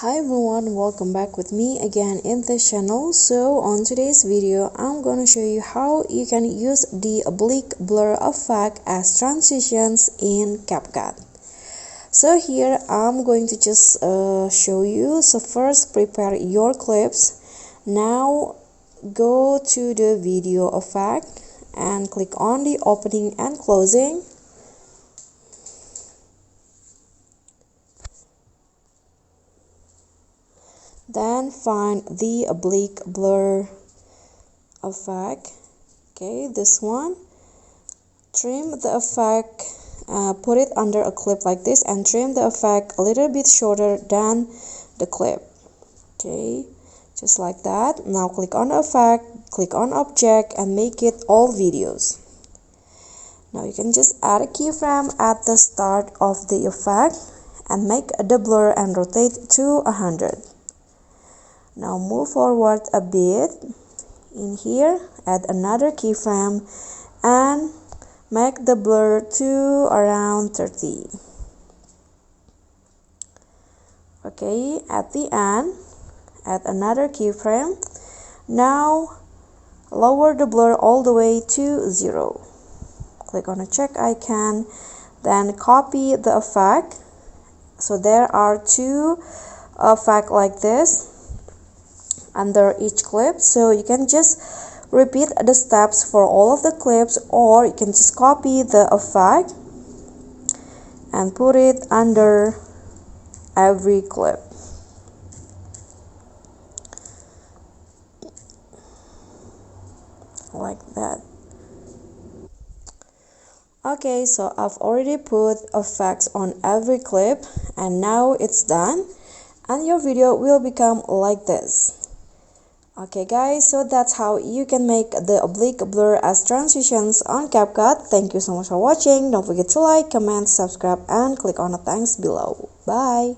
Hi everyone, welcome back with me again in this channel. So on today's video I'm going to show you how you can use the oblique blur effect as transitions in CapCut. So here I'm going to just show you. So first prepare your clips. Now go to the video effect and click on the opening and closing. Then find the oblique blur effect. Okay, this one. Trim the effect, put it under a clip like this and trim the effect a little bit shorter than the clip. Okay, just like that. Now click on effect, click on object and make it all videos. Now you can just add a keyframe at the start of the effect and make the blur and rotate to 100. Now move forward a bit in here, add another keyframe and make the blur to around 30. Okay, at the end, add another keyframe. Now lower the blur all the way to 0. Click on a check icon, then copy the effect. So there are two effects like this under each clip, so you can just repeat the steps for all of the clips, or you can just copy the effect and put it under every clip like that. Okay, so I've already put effects on every clip and now it's done and your video will become like this. Okay guys, so that's how you can make the oblique blur as transitions on CapCut. Thank you so much for watching. Don't forget to like, comment, subscribe and click on the thanks below. Bye!